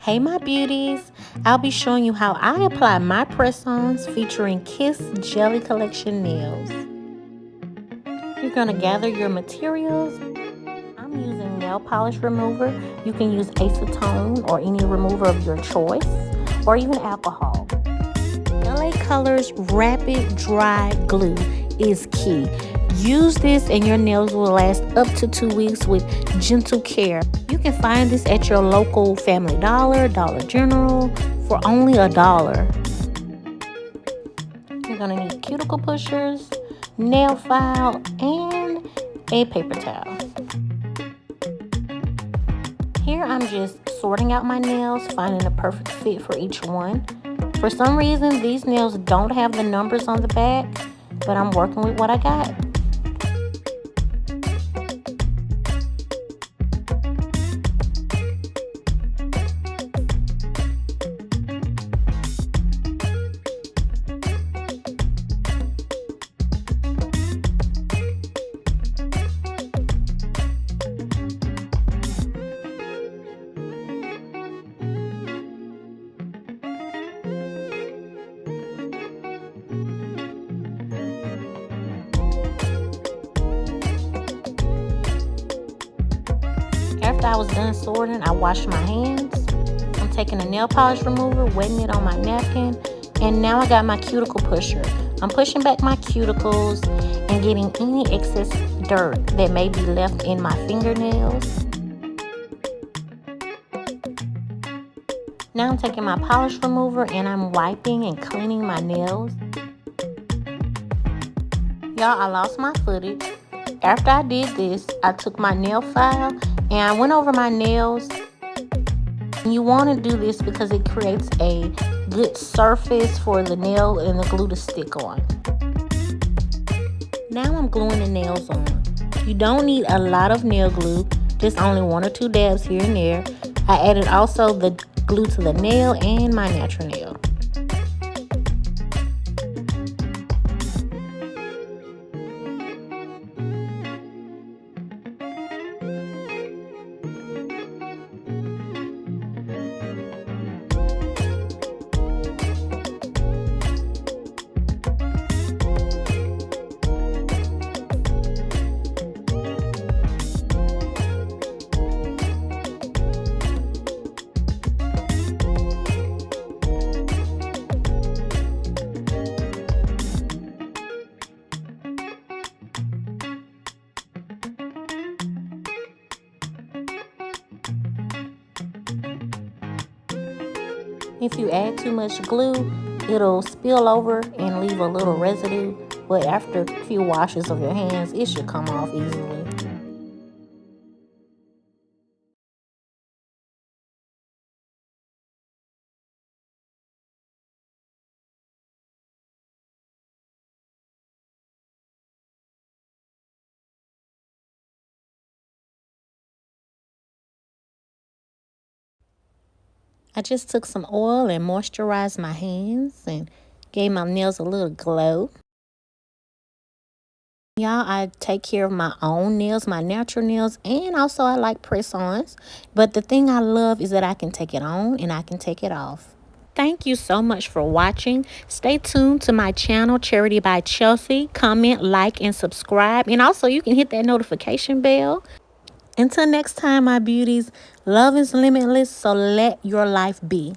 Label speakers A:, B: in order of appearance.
A: Hey my beauties, I'll be showing you how I apply my press-ons featuring Kiss Jelly Collection nails. You're going to gather your materials. I'm using nail polish remover. You can use acetone or any remover of your choice, or even alcohol. LA Colors Rapid Dry Glue is key. Use this and your nails will last up to 2 weeks with gentle care. You can find this at your local Family Dollar, Dollar General for only $1. You're going to need cuticle pushers, nail file, and a paper towel. Here I'm just sorting out my nails, finding a perfect fit for each one. For some reason, these nails don't have the numbers on the back, but I'm working with what I got. After I was done sorting, I washed my hands. I'm taking a nail polish remover, wetting it on my napkin, and now I got my cuticle pusher. I'm pushing back my cuticles and getting any excess dirt that may be left in my fingernails. Now I'm taking my polish remover and I'm wiping and cleaning my nails. Y'all, I lost my footage. After I did this, I took my nail file and I went over my nails. You want to do this because it creates a good surface for the nail and the glue to stick on. Now I'm gluing the nails on. You don't need a lot of nail glue, just only 1 or 2 dabs here and there. I added also the glue to the nail and my natural nail. If you add too much glue, it'll spill over and leave a little residue, but after a few washes of your hands, it should come off easily. I just took some oil and moisturized my hands and gave my nails a little glow. Y'all, I take care of my own nails, my natural nails, and also I like press-ons. But the thing I love is that I can take it on and I can take it off. Thank you so much for watching. Stay tuned to my channel, Charity by Chelsey. Comment, like, and subscribe. And also, you can hit that notification bell. Until next time, my beauties, love is limitless, so let your life be.